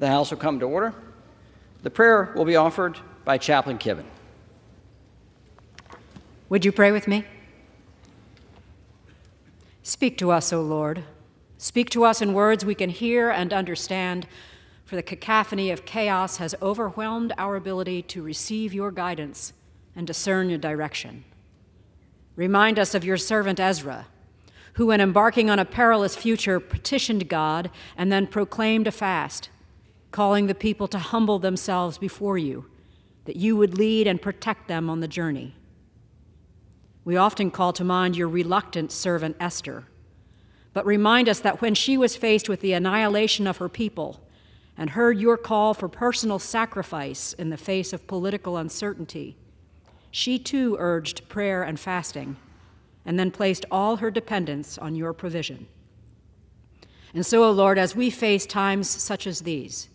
The House will come to order. The prayer will be offered by Chaplain Kibben. Would you pray with me? Speak to us, O Lord. Speak to us in words we can hear and understand, for the cacophony of chaos has overwhelmed our ability to receive your guidance and discern your direction. Remind us of your servant Ezra, who, when embarking on a perilous future, petitioned God and then proclaimed a fast, calling the people to humble themselves before you, that you would lead and protect them on the journey. We often call to mind your reluctant servant Esther, but remind us that when she was faced with the annihilation of her people and heard your call for personal sacrifice in the face of political uncertainty, she too urged prayer and fasting, and then placed all her dependence on your provision. And so, O Lord, as we face times such as these,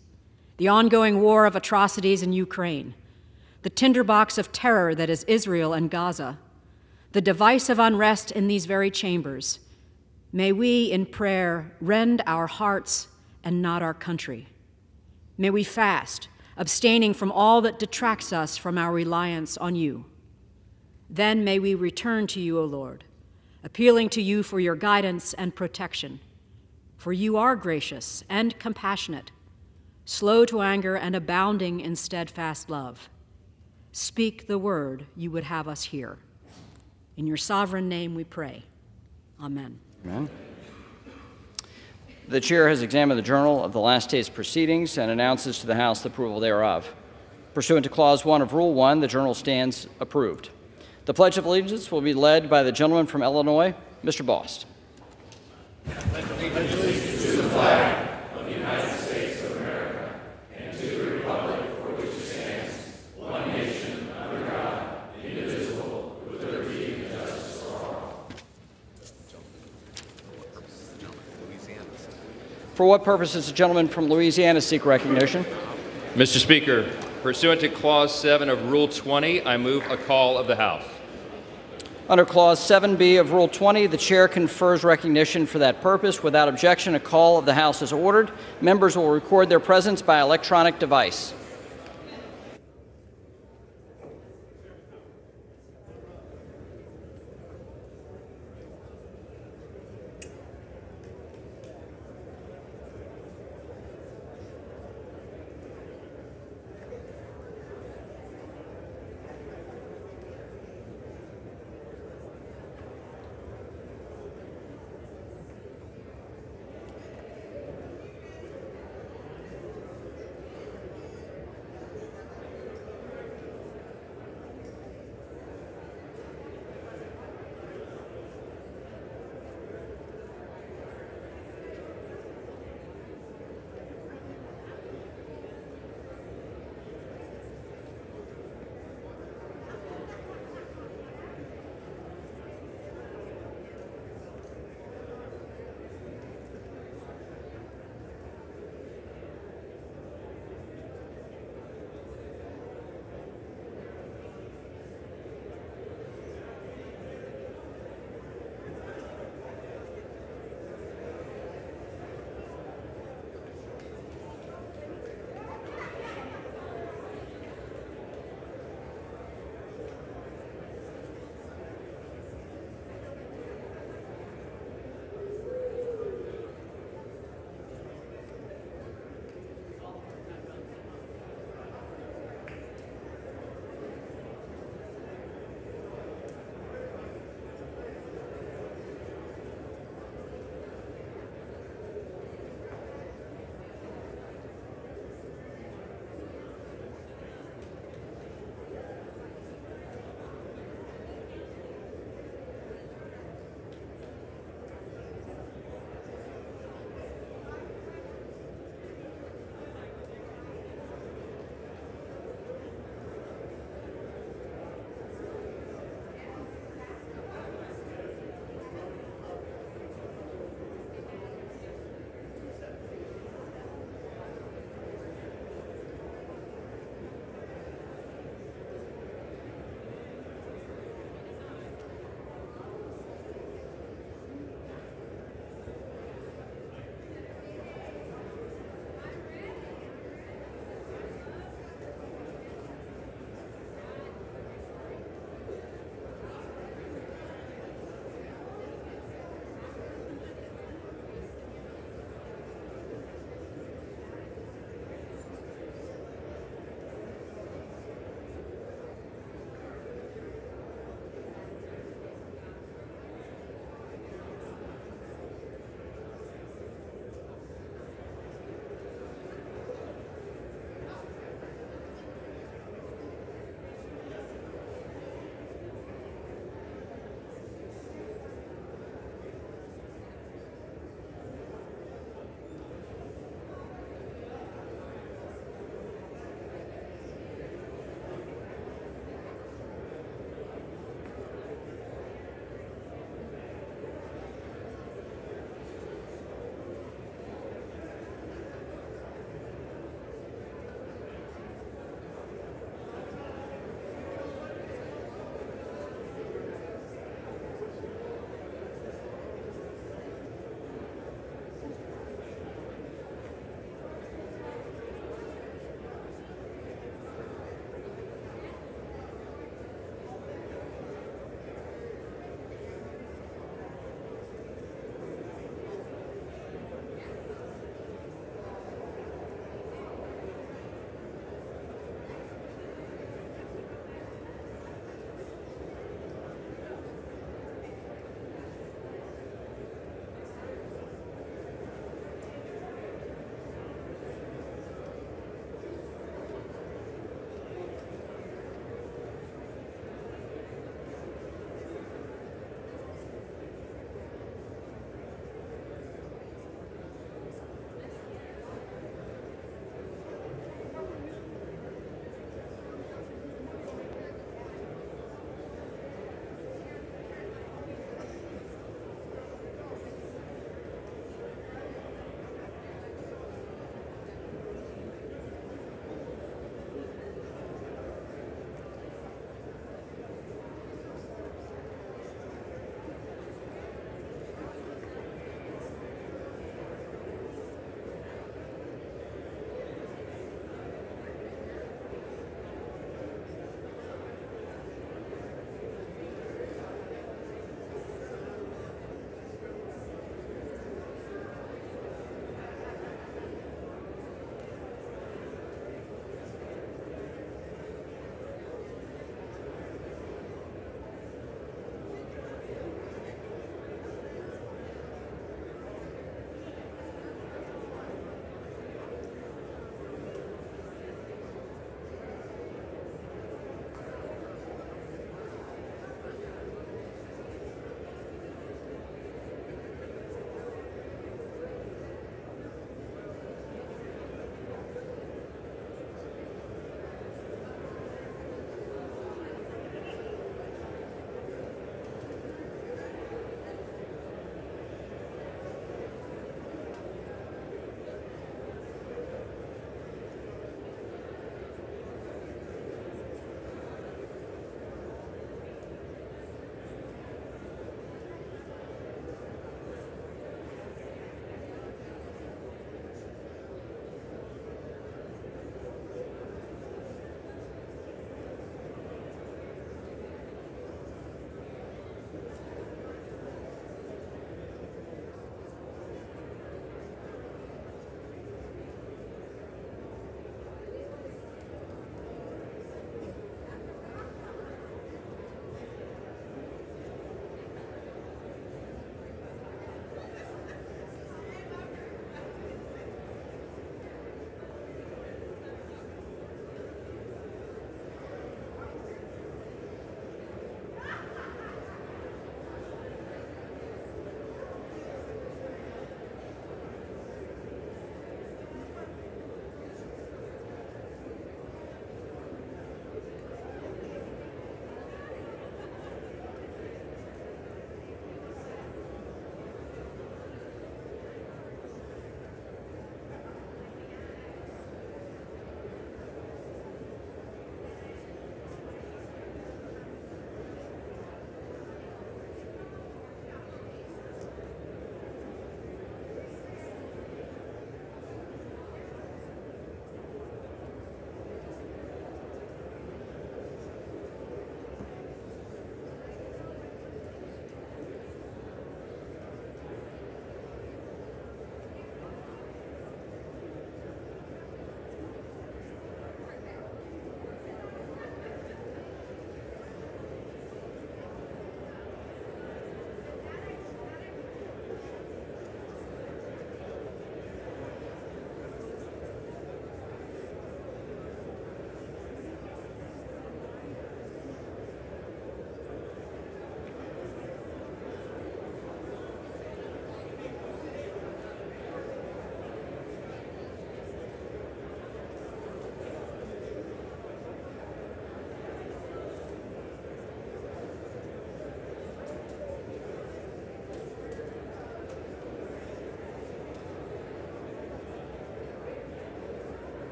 the ongoing war of atrocities in Ukraine, the tinderbox of terror that is Israel and Gaza, the device of unrest in these very chambers, may we in prayer rend our hearts and not our country. May we fast, abstaining from all that detracts us from our reliance on you. Then may we return to you, O Lord, appealing to you for your guidance and protection. For you are gracious and compassionate, slow to anger and abounding in steadfast love. Speak the word you would have us hear. In your sovereign name we pray. Amen. Amen. The chair has examined the journal of the last day's proceedings and announces to the House the approval thereof. Pursuant to Clause 1 of Rule 1, the journal stands approved. The Pledge of Allegiance will be led by the gentleman from Illinois, Mr. Bost. I pledge allegiance to the flag of the United States of America and to the republic for which it stands, one nation, under God, indivisible, with liberty and justice for all. For what purpose does the gentleman from Louisiana seek recognition? Mr. Speaker, pursuant to Clause 7 of Rule 20, I move a call of the House. Under Clause 7B of Rule 20, the chair confers recognition for that purpose. Without objection, a call of the House is ordered. Members will record their presence by electronic device.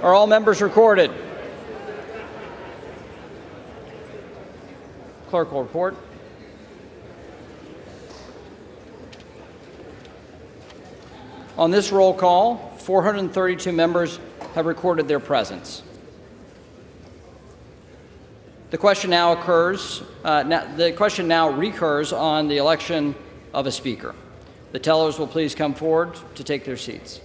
Are all members recorded? Clerk will report. On this roll call, 432 members have recorded their presence. The question now recurs on the election of a speaker. The tellers will please come forward to take their seats.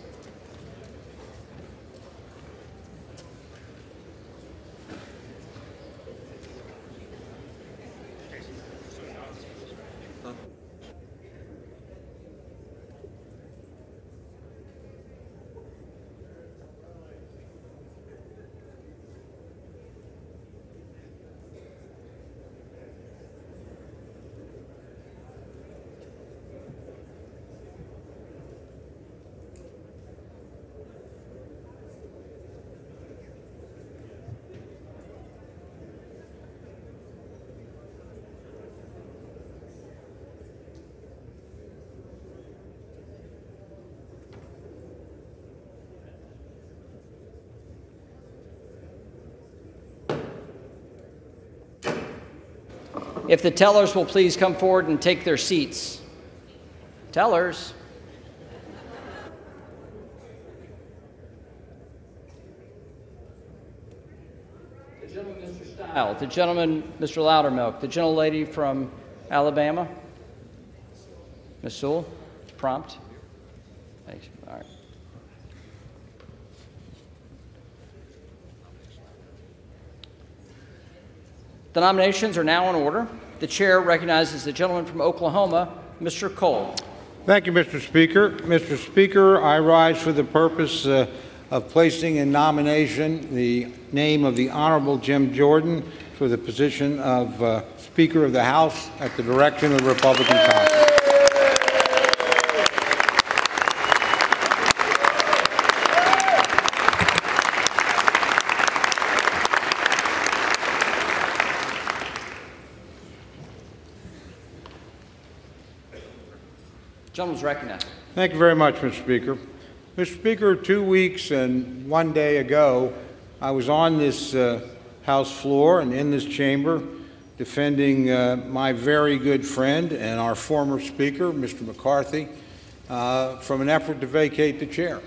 If the tellers will please come forward and take their seats. Tellers. The gentleman, Mr. Stile. The gentleman, Mr. Loudermilk. The gentlelady from Alabama. Ms. Sewell. Prompt. Thanks. All right. The nominations are now in order. The chair recognizes the gentleman from Oklahoma, Mr. Cole. Thank you, Mr. Speaker. Mr. Speaker, I rise for the purpose of placing in nomination the name of the Honorable Jim Jordan for the position of Speaker of the House at the direction of the Republican Congress. Gentleman is recognized. Thank you very much, Mr. Speaker. Mr. Speaker, 2 weeks and 1 day ago, I was on this House floor and in this chamber defending my very good friend and our former Speaker, Mr. McCarthy, from an effort to vacate the chair.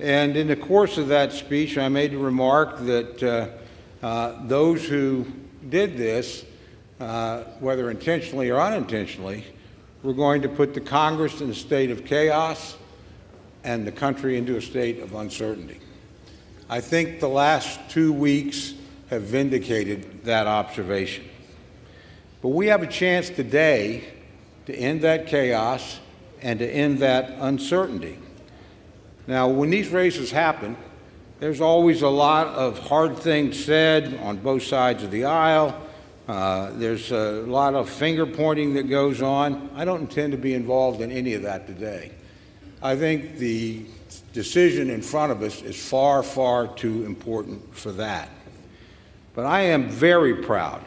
And in the course of that speech, I made the remark that those who did this, whether intentionally or unintentionally, we're going to put the Congress in a state of chaos and the country into a state of uncertainty. I think the last 2 weeks have vindicated that observation. But we have a chance today to end that chaos and to end that uncertainty. Now, when these races happen, there's always a lot of hard things said on both sides of the aisle. There's a lot of finger pointing that goes on. I don't intend to be involved in any of that today. I think the decision in front of us is far, far too important for that. But I am very proud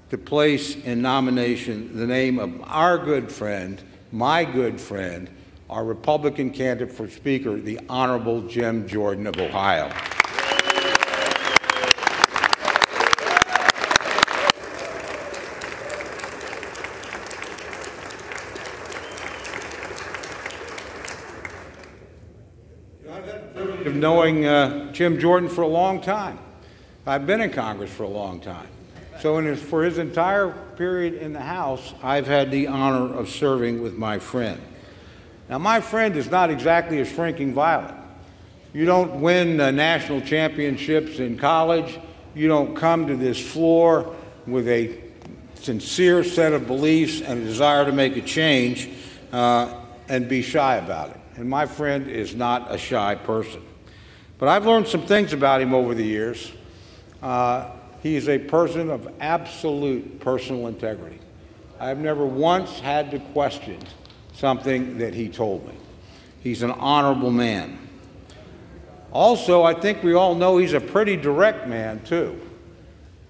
to place in nomination the name of our good friend, my good friend, our Republican candidate for Speaker, the Honorable Jim Jordan of Ohio. Of knowing Jim Jordan for a long time. I've been in Congress for a long time. So for his entire period in the House, I've had the honor of serving with my friend. Now, my friend is not exactly a shrinking violet. You don't win national championships in college. You don't come to this floor with a sincere set of beliefs and a desire to make a change and be shy about it. And my friend is not a shy person. But I've learned some things about him over the years. He is a person of absolute personal integrity. I've never once had to question something that he told me. He's an honorable man. Also, I think we all know he's a pretty direct man, too.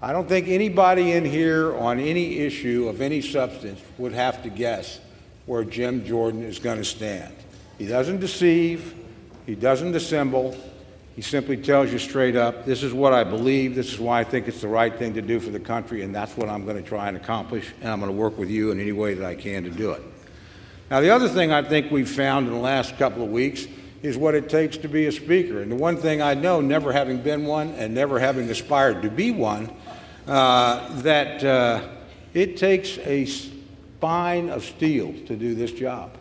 I don't think anybody in here on any issue of any substance would have to guess where Jim Jordan is going to stand. He doesn't deceive. He doesn't dissemble. He simply tells you straight up, this is what I believe, this is why I think it's the right thing to do for the country, and that's what I'm going to try and accomplish, and I'm going to work with you in any way that I can to do it. Now, the other thing I think we've found in the last couple of weeks is what it takes to be a speaker. And the one thing I know, never having been one and never having aspired to be one, that it takes a spine of steel to do this job.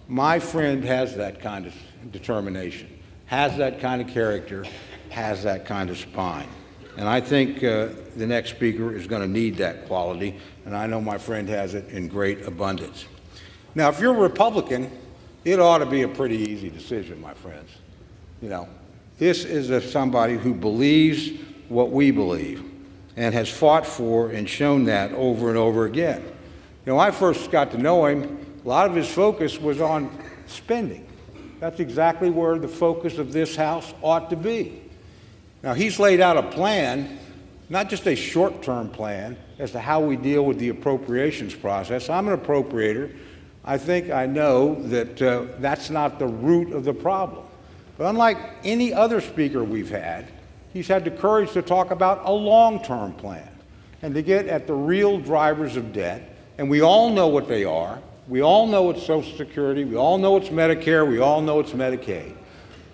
My friend has that kind of determination, has that kind of character, has that kind of spine. And I think the next speaker is going to need that quality, and I know my friend has it in great abundance. Now, if you're a Republican, it ought to be a pretty easy decision, my friends. You know, this is somebody who believes what we believe and has fought for and shown that over and over again. You know, when I first got to know him, a lot of his focus was on spending. That's exactly where the focus of this House ought to be. Now, he's laid out a plan, not just a short-term plan, as to how we deal with the appropriations process. I'm an appropriator. I think I know that that's not the root of the problem. But unlike any other speaker we've had, he's had the courage to talk about a long-term plan and to get at the real drivers of debt. And we all know what they are. We all know it's Social Security. We all know it's Medicare. We all know it's Medicaid.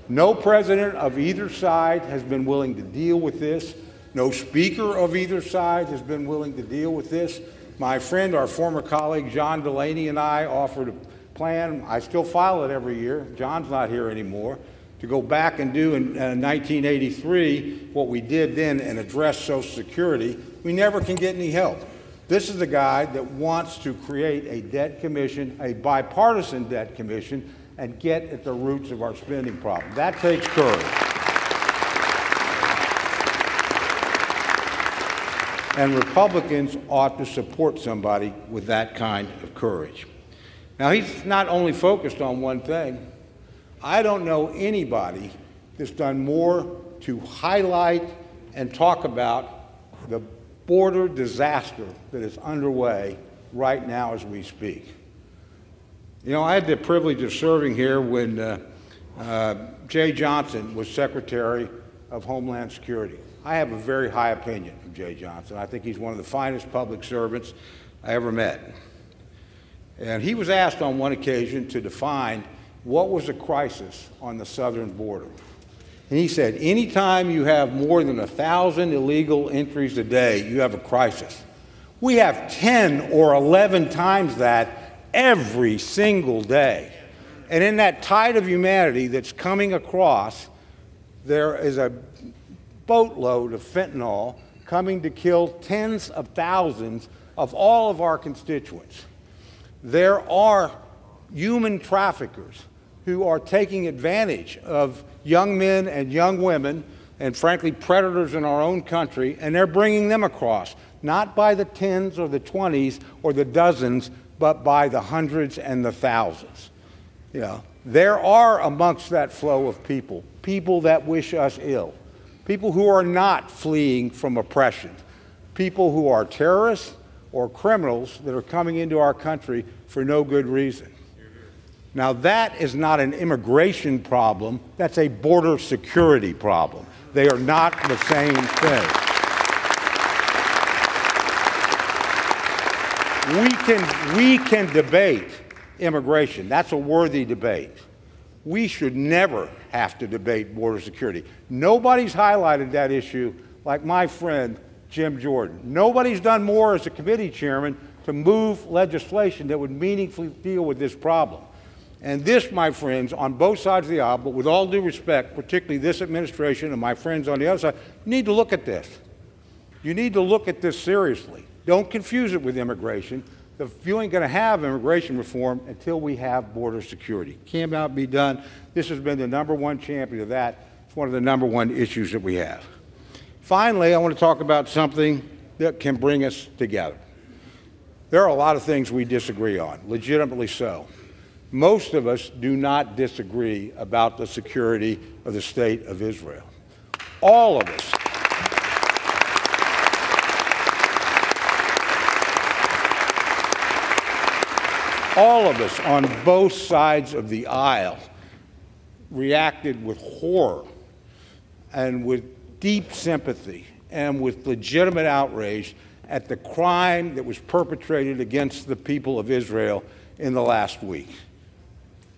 No president of either side has been willing to deal with this. No speaker of either side has been willing to deal with this. My friend, our former colleague, John Delaney, and I offered a plan. I still file it every year. John's not here anymore. To go back and do in 1983 what we did then and address Social Security. We never can get any help. This is the guy that wants to create a debt commission, a bipartisan debt commission, and get at the roots of our spending problem. That takes courage. And Republicans ought to support somebody with that kind of courage. Now, he's not only focused on one thing. I don't know anybody that's done more to highlight and talk about the border disaster that is underway right now as we speak. You know, I had the privilege of serving here when Jay Johnson was Secretary of Homeland Security. I have a very high opinion of Jay Johnson. I think he's one of the finest public servants I ever met. And he was asked on one occasion to define what was a crisis on the southern border. And he said, anytime you have more than 1,000 illegal entries a day, you have a crisis. We have 10 or 11 times that every single day. And in that tide of humanity that's coming across, there is a boatload of fentanyl coming to kill tens of thousands of all of our constituents. There are human traffickers who are taking advantage of young men and young women and, frankly, predators in our own country, and they're bringing them across, not by the tens or the 20s or the dozens, but by the hundreds and the thousands. You know, there are amongst that flow of people, people that wish us ill, people who are not fleeing from oppression, people who are terrorists or criminals that are coming into our country for no good reason. Now, that is not an immigration problem. That's a border security problem. They are not the same thing. We can debate immigration. That's a worthy debate. We should never have to debate border security. Nobody's highlighted that issue like my friend Jim Jordan. Nobody's done more as a committee chairman to move legislation that would meaningfully deal with this problem. And this, my friends, on both sides of the aisle, but with all due respect, particularly this administration and my friends on the other side, need to look at this. You need to look at this seriously. Don't confuse it with immigration. You ain't going to have immigration reform until we have border security. Cannot be done. This has been the #1 champion of that. It's one of the #1 issues that we have. Finally, I want to talk about something that can bring us together. There are a lot of things we disagree on, legitimately so. Most of us do not disagree about the security of the state of Israel. All of us. All of us on both sides of the aisle reacted with horror and with deep sympathy and with legitimate outrage at the crime that was perpetrated against the people of Israel in the last week.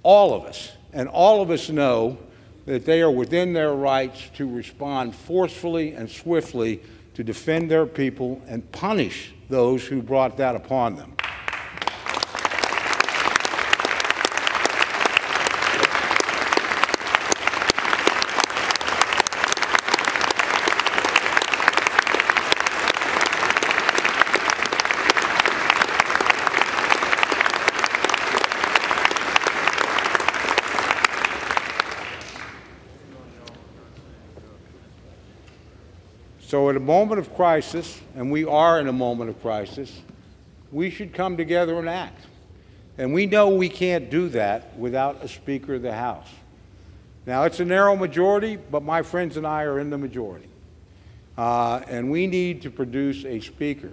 All of us, and all of us know that they are within their rights to respond forcefully and swiftly to defend their people and punish those who brought that upon them. So at a moment of crisis, and we are in a moment of crisis, we should come together and act. And we know we can't do that without a Speaker of the House. Now, it's a narrow majority, but my friends and I are in the majority. And we need to produce a Speaker.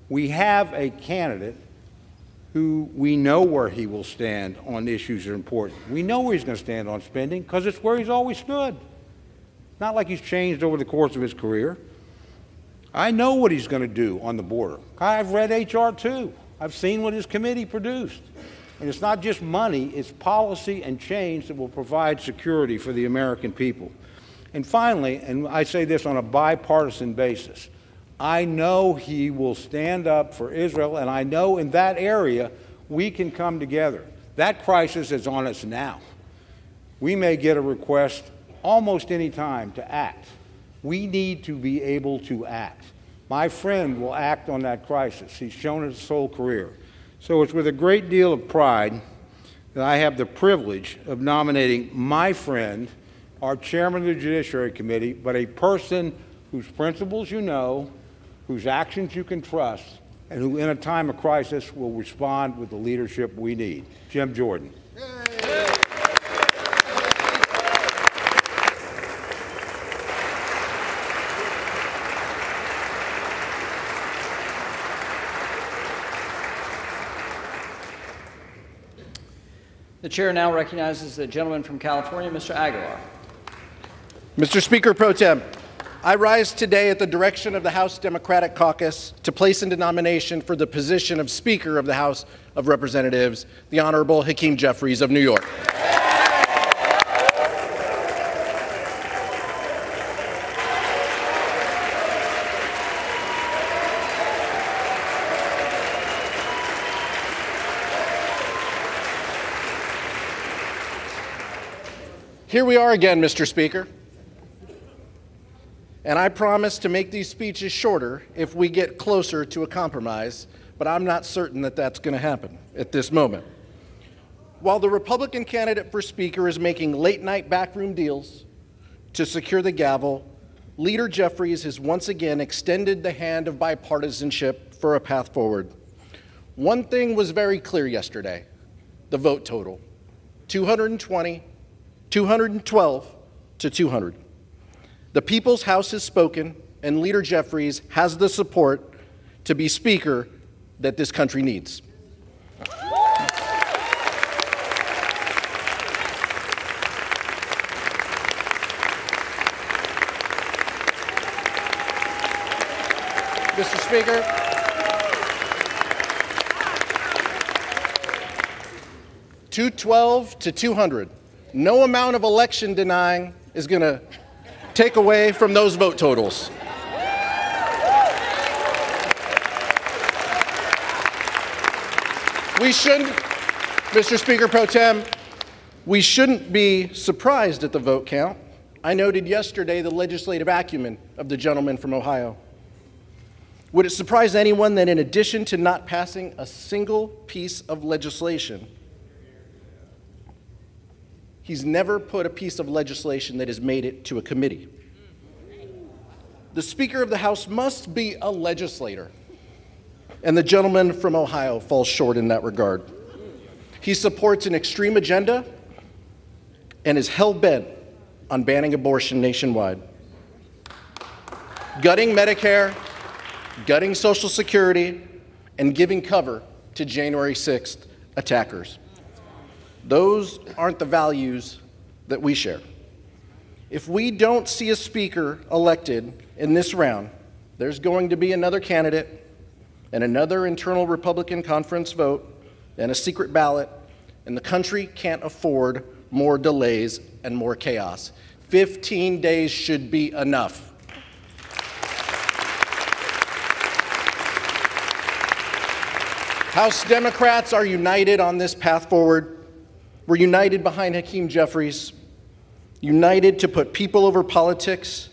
We have a candidate who we know where he will stand on issues that are important. We know where he's going to stand on spending because it's where he's always stood. Not like he's changed over the course of his career. I know what he's going to do on the border. I've read H.R. 2. I've seen what his committee produced. And it's not just money, it's policy and change that will provide security for the American people. And finally, and I say this on a bipartisan basis, I know he will stand up for Israel, and I know in that area we can come together. That crisis is on us now. We may get a request almost any time to act. We need to be able to act. My friend will act on that crisis. He's shown it his whole career. So it's with a great deal of pride that I have the privilege of nominating my friend, our chairman of the Judiciary Committee, but a person whose principles you know, whose actions you can trust, and who in a time of crisis will respond with the leadership we need. Jim Jordan. The chair now recognizes the gentleman from California, Mr. Aguilar. Mr. Speaker Pro Tem, I rise today at the direction of the House Democratic Caucus to place into nomination for the position of Speaker of the House of Representatives, the Honorable Hakeem Jeffries of New York. Here we are again, Mr. Speaker. And I promise to make these speeches shorter if we get closer to a compromise, but I'm not certain that that's going to happen at this moment. While the Republican candidate for Speaker is making late-night backroom deals to secure the gavel, Leader Jeffries has once again extended the hand of bipartisanship for a path forward. One thing was very clear yesterday: the vote total, 220, 212 to 200. The People's House has spoken, and Leader Jeffries has the support to be Speaker that this country needs. Mr. Speaker, $212 to 200. No amount of election denying is going to take away from those vote totals. We shouldn't, Mr. Speaker Pro Tem, we shouldn't be surprised at the vote count. I noted yesterday the legislative acumen of the gentleman from Ohio. Would it surprise anyone that in addition to not passing a single piece of legislation, he's never put a piece of legislation that has made it to a committee? The Speaker of the House must be a legislator, and the gentleman from Ohio falls short in that regard. He supports an extreme agenda and is hell-bent on banning abortion nationwide, gutting Medicare, gutting Social Security, and giving cover to January 6th attackers. Those aren't the values that we share. If we don't see a speaker elected in this round, there's going to be another candidate and another internal Republican conference vote and a secret ballot, and the country can't afford more delays and more chaos. 15 days should be enough. House Democrats are united on this path forward. We're united behind Hakeem Jeffries, united to put people over politics,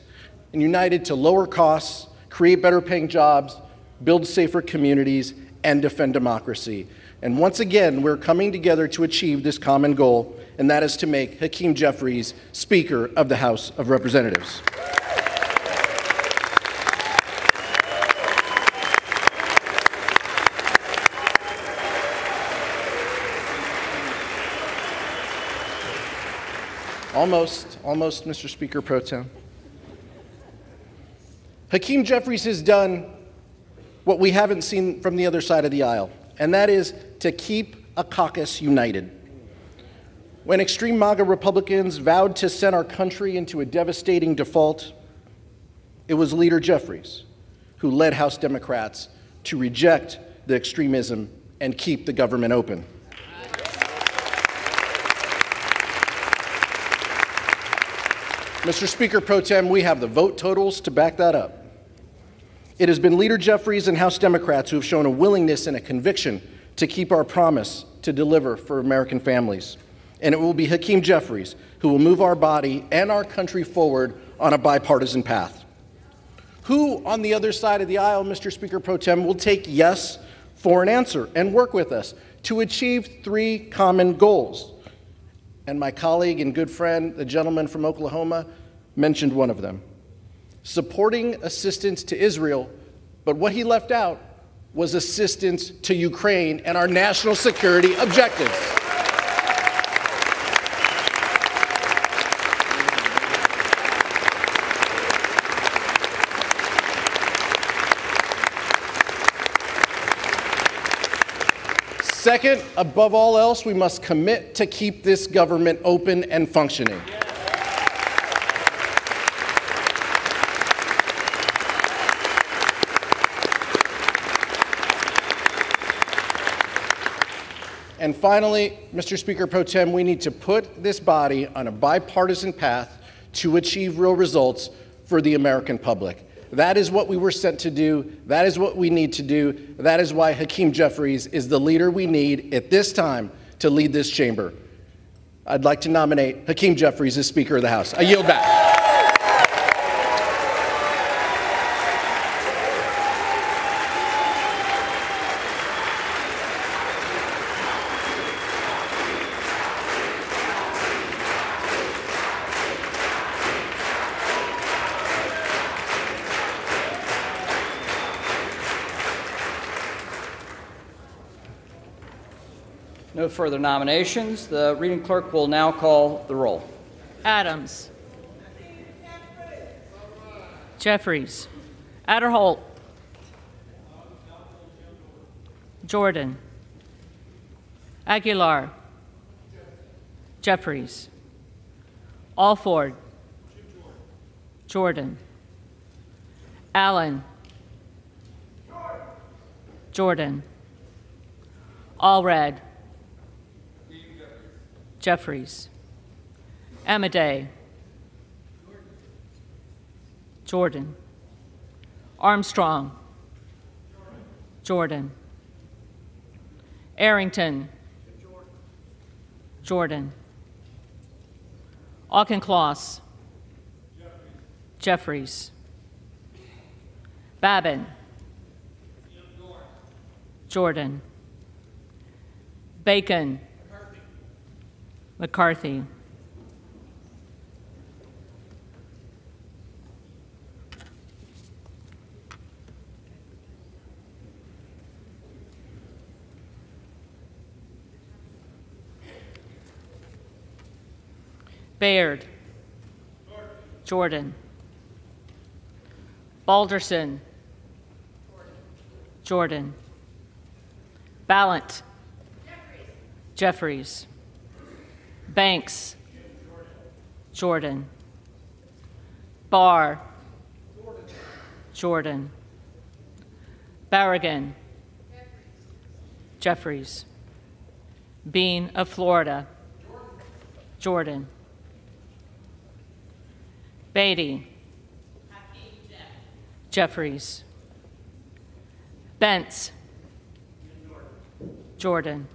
and united to lower costs, create better paying jobs, build safer communities, and defend democracy. And once again, we're coming together to achieve this common goal, and that is to make Hakeem Jeffries Speaker of the House of Representatives. Almost, Mr. Speaker Pro Tem. Hakeem Jeffries has done what we haven't seen from the other side of the aisle, and that is to keep a caucus united. When extreme MAGA Republicans vowed to send our country into a devastating default, it was Leader Jeffries who led House Democrats to reject the extremism and keep the government open. Mr. Speaker Pro Tem, we have the vote totals to back that up. It has been Leader Jeffries and House Democrats who have shown a willingness and a conviction to keep our promise to deliver for American families. And it will be Hakeem Jeffries who will move our body and our country forward on a bipartisan path. Who on the other side of the aisle, Mr. Speaker Pro Tem, will take yes for an answer and work with us to achieve three common goals? And my colleague and good friend, the gentleman from Oklahoma, mentioned one of them. Supporting assistance to Israel, but what he left out was assistance to Ukraine and our national security objectives. Second, above all else, we must commit to keep this government open and functioning. And finally, Mr. Speaker Pro Tem, we need to put this body on a bipartisan path to achieve real results for the American public. That is what we were sent to do. That is what we need to do. That is why Hakeem Jeffries is the leader we need at this time to lead this chamber. I'd like to nominate Hakeem Jeffries as Speaker of the House. I yield back. No further nominations. The reading clerk will now call the roll. Adams. Jeffries. Adderholt. Jordan. Aguilar. Jeffries. Alford. Jordan. Allen. Jordan. Allred. Jeffries. Amadei. Jordan. Armstrong. Jordan. Arrington. Jordan. Auchincloss. Jeffries. Babin. Jordan. Bacon. McCarthy. Baird. Jordan. Balderson. Jordan. Ballant. Jeffries. Banks. Jordan. Barr. Jordan. Barragan. Jeffries. Bean of Florida. Jordan. Beatty. Jeffries. Bentz. Jordan.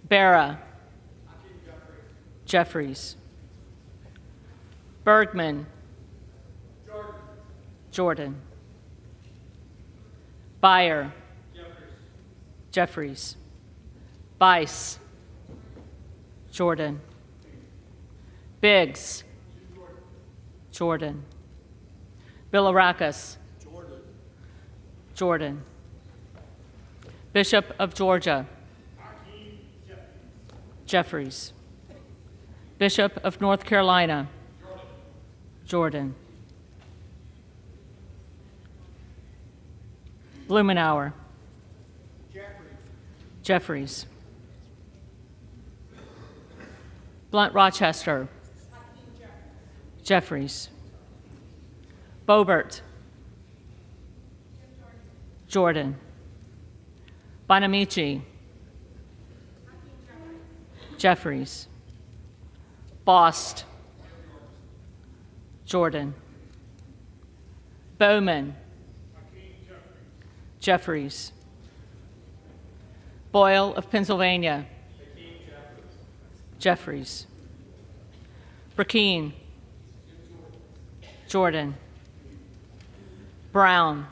Barra. Jeffries. Bergman. Jordan. Beyer. Jeffries. Bice. Jordan. Biggs. Jordan. Bilirakis. Jordan. Bishop of Georgia. Jeffries. Bishop of North Carolina. Jordan. Blumenauer. Jeffries. Blunt Rochester. Jeffries. Boebert. Jordan. Bonamici. Jeffries. Bost. Jordan. Bowman. Jeffries. Boyle of Pennsylvania. Jeffries. Burkeen. Jordan. Brown.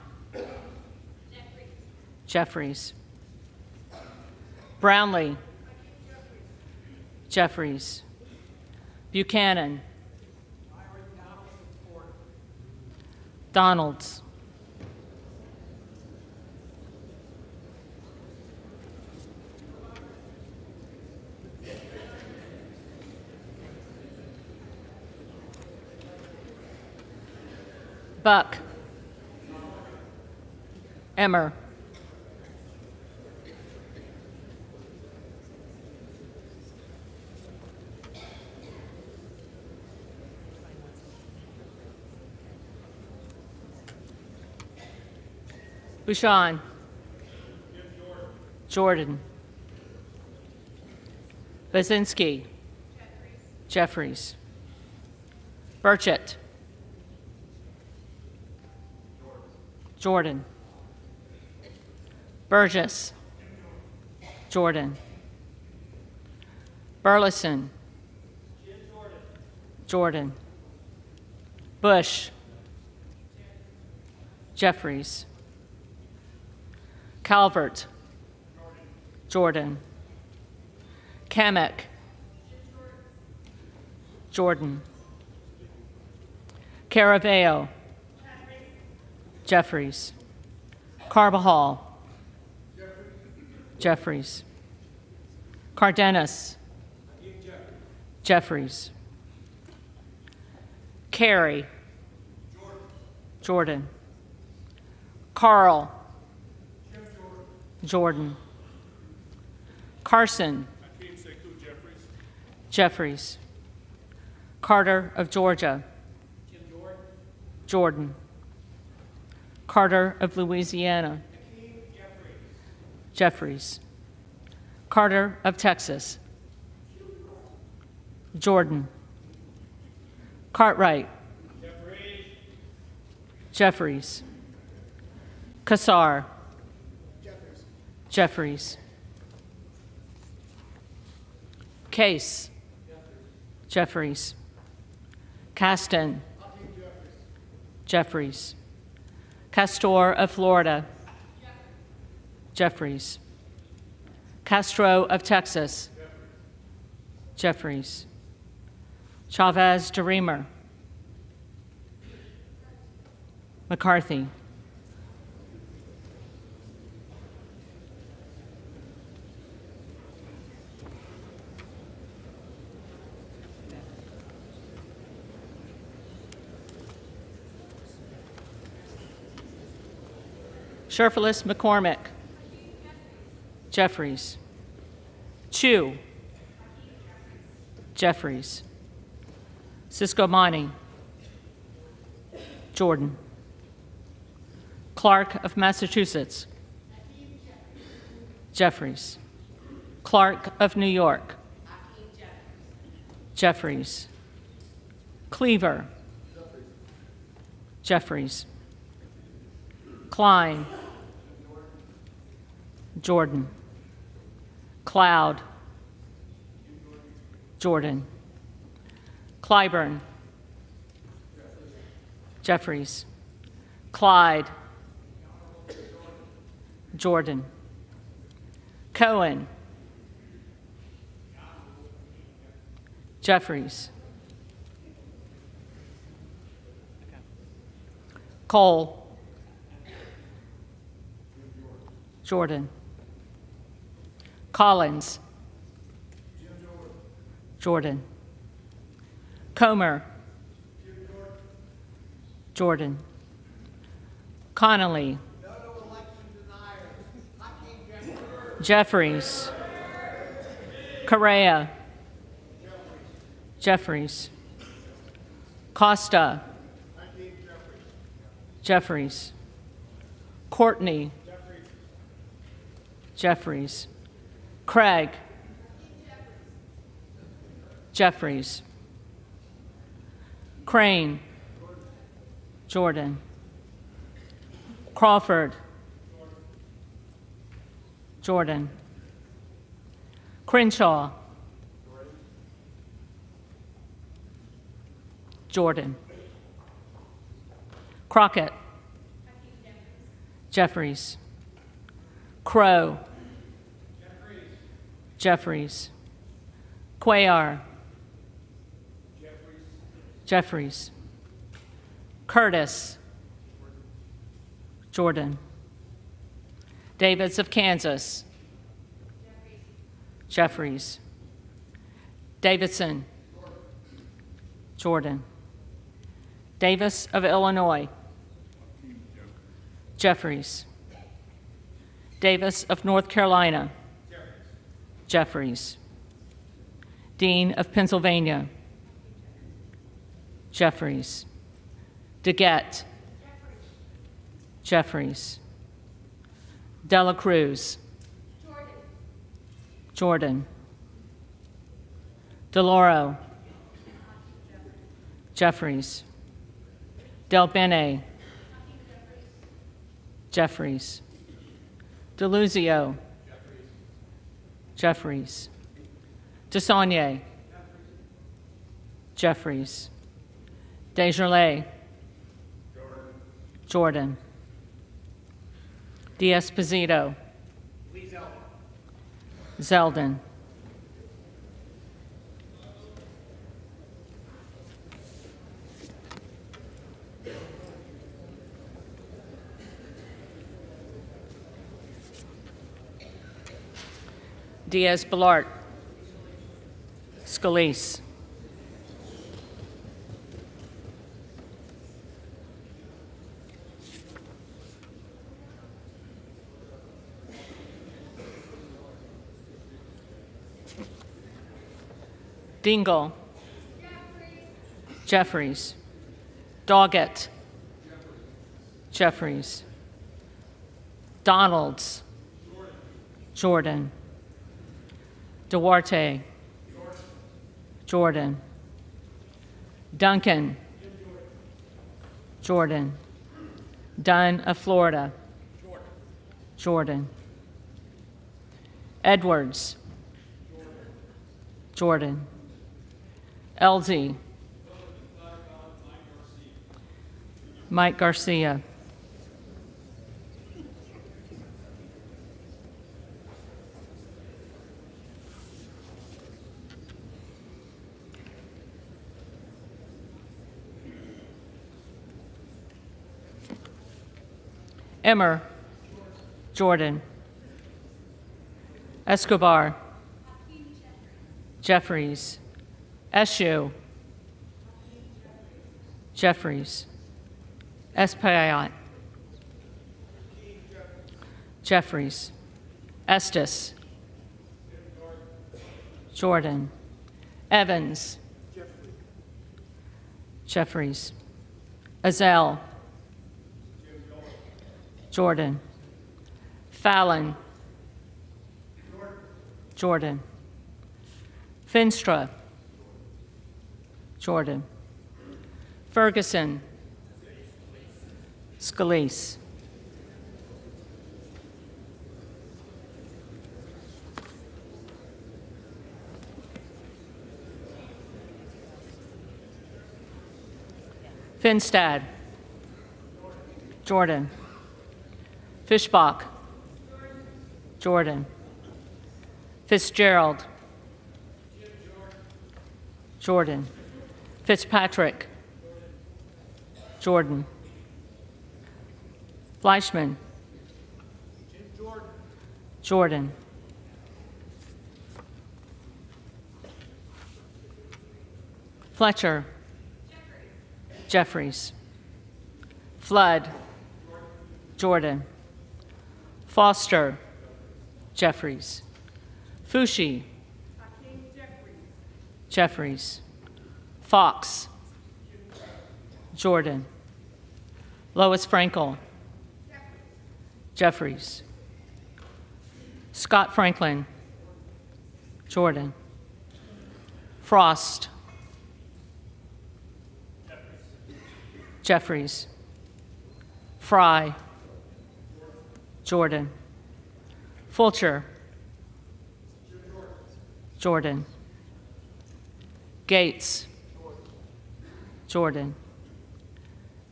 Jeffries. Brownlee. Jeffries. Buchanan. Donalds. Buck. Emmer. Bouchon. Jordan. Basinski. Jeffries. Burchett. Jordan. Burgess. Jordan. Burleson. Jordan. Bush. Jeffries. Calvert. Jordan. Kamek. Jordan. Caraveo. Jeffries. Carbajal. Jeffries. Cardenas. Jeffries. Carey. Jordan. Carl. Jordan. Carson. Jeffries. Carter of Georgia. Jordan. Carter of Louisiana. Jeffries. Carter of Texas. Jordan. Cartwright. Jeffries. Kassar. Jeffries. Case. Jeffries. Caston. Jeffries. Castor of Florida. Jeffries. Castro of Texas. Jeffries. Chavez DeReamer. McCarthy. Sherfilis McCormick. Jeffries. Chu. Jeffries. Ciscomani. Jordan. Clark of Massachusetts. Jeffries. Clark of New York. Jeffries. Cleaver. Jeffries. Klein. Jordan. Cloud. Jordan. Clyburn. Jeffries. Clyde. Jordan. Cohen. Jeffries. Cole. Jordan. Collins. Jordan. Comer. Jordan. Connolly. Jeffries. Correa. Jeffries. Costa. Jeffries. Courtney. Jeffries. Craig. Jeffries. Crane. Jordan. Crawford. Jordan. Crenshaw. Jordan. Crockett. Jeffries. Crow. Jeffries. Cuellar. Jeffries. Curtis. Jordan. Davids of Kansas. Jeffries. Davidson. Jordan. Davis of Illinois. Jeffries. Davis of North Carolina. Jeffries. Dean of Pennsylvania. Jeffries. DeGette. Jeffries. Dela Cruz. Jordan. DeLauro. Jeffries. Del Bene. Jeffries. DeLuzio. Jeffries. DeSaulnier. Jeffries. Desjardins. Jordan. D'Esposito. Zeldin. Diaz-Balart. Scalise. Dingle. Jeffries. Doggett. Jeffries. Donalds. Jordan. Duarte. Jordan. Duncan. Jordan. Dunn of Florida. Jordan. Edwards. Jordan. LZ. Mike Garcia. Emmer. Jordan. Escobar. Jeffries. Eshu. Jeffries. Espaillat. Jeffries. Estes. Jordan. Evans. Jeffries. Azell. Jordan. Fallon. Jordan. Finstra. Jordan. Ferguson. Scalise. Finstad. Jordan. Fischbach. Jordan. Fitzgerald. Jordan. Fitzpatrick. Jordan. Fleischman. Jordan. Fletcher. Jeffries. Flood. Jordan. Foster. Jeffries. Fushi. Jeffries. Fox. Jordan. Lois Frankel. Jeffries. Scott Franklin. Jordan. Frost. Jeffries. Fry. Jordan. Fulcher. Jordan. Gates. Jordan.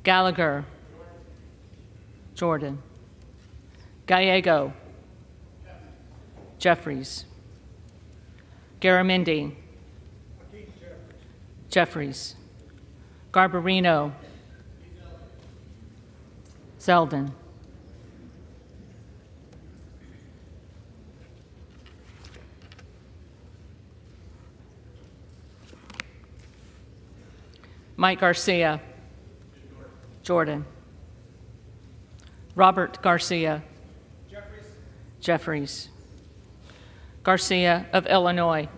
Gallagher. Jordan. Gallego. Jeffries. Garamendi. Jeffries. Garbarino. Zeldin. Mike Garcia. Jordan. Robert Garcia. Jeffries. Garcia of Illinois.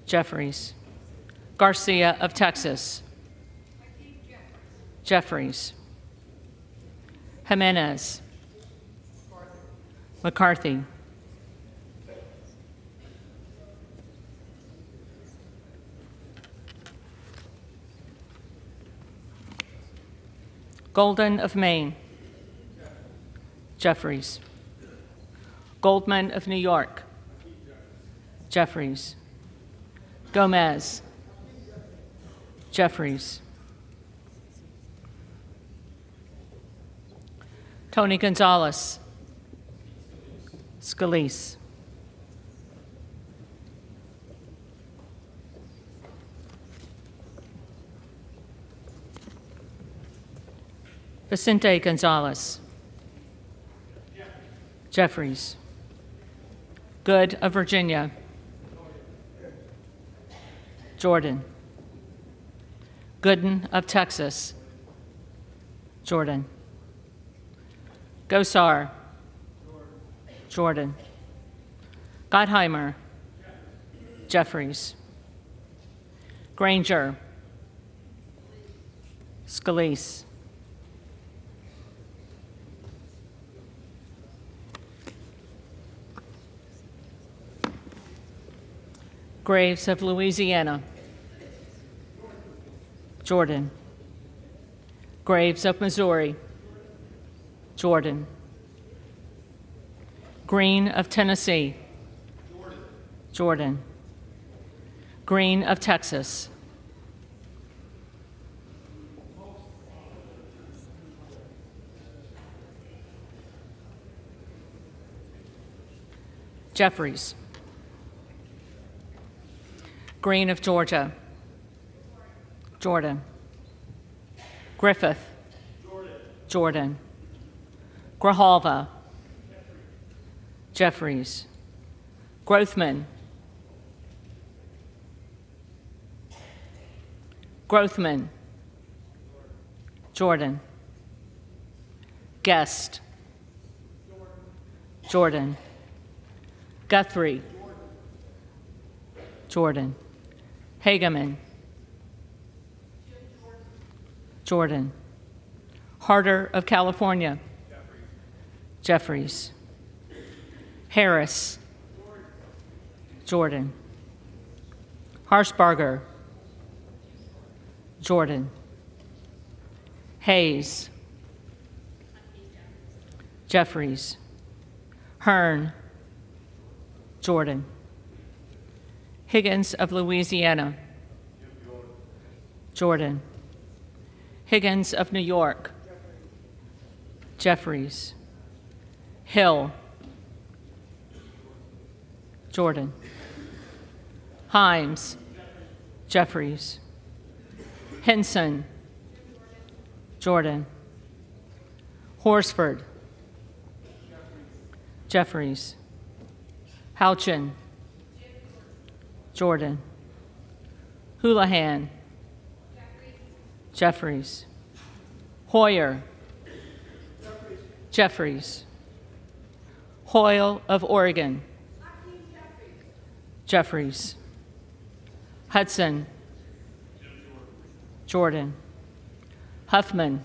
Jeffries. Garcia of Texas. Jeffries. Jimenez. McCarthy. Golden of Maine. Jeffries. Goldman of New York. Jeffries. Gomez. Jeffries. Tony Gonzalez. Scalise. Vicente Gonzalez. Jeffries. Good of Virginia. Jordan. Gooden of Texas. Jordan. Gosar. Jordan. Gottheimer. Jeffries. Granger. Scalise. Graves of Louisiana. Jordan. Graves of Missouri. Jordan. Green of Tennessee. Jordan. Green of Texas. Jeffries. Green of Georgia. Jordan. Griffith. Jordan. Grijalva. Jeffries. Grothman. Grothman. Jordan. Guest. Jordan. Guthrie. Jordan. Hageman. Jordan. Harder of California. Jeffries. Harris. Jordan. Harshbarger. Jordan. Hayes. Jeffries. Hearn. Jordan. Higgins of Louisiana. Jordan. Higgins of New York. Jeffries. Hill. Jordan. Himes. Jeffries. Henson. Jordan. Horsford. Jeffries. Houchin. Jordan. Houlihan. Jeffries. Hoyer. Jeffries. Hoyle of Oregon. Jeffries. Hudson. Jordan. Huffman.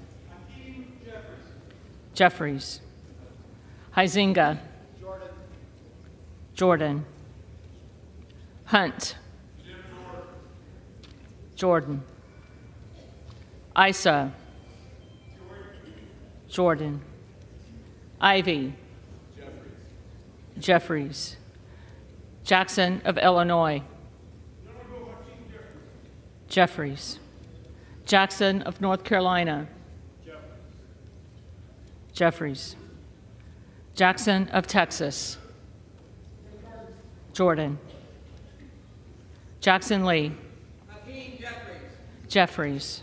Jeffries. Huizinga. Jordan. Hunt. Jordan. Isa. Jordan. Ivy. Jeffries. Jackson of Illinois. Jeffries. Jackson of North Carolina. Jeffries. Jackson of Texas. Jordan. Jackson Lee. Jeffries.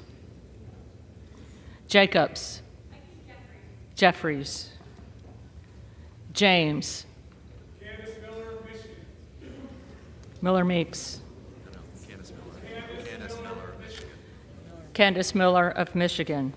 Jacobs. Jeffries. James. Miller Meeks. Candace Miller of Michigan.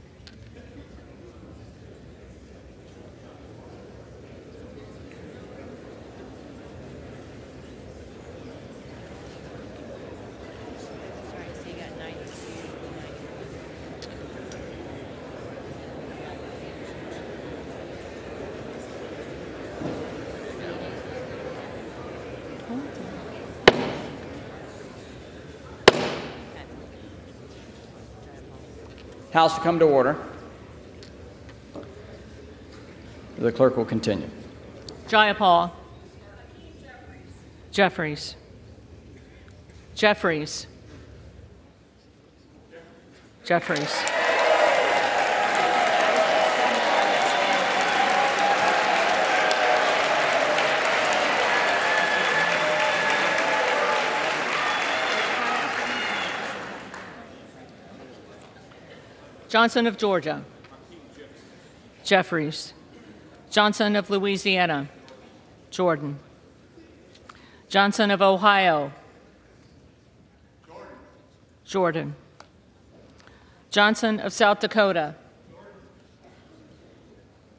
House to come to order. The clerk will continue. Jayapal. Jeffries. Jeffries. Jeffries. Johnson of Georgia. Jeffries. Johnson of Louisiana. Jordan. Johnson of Ohio. Jordan. Johnson of South Dakota.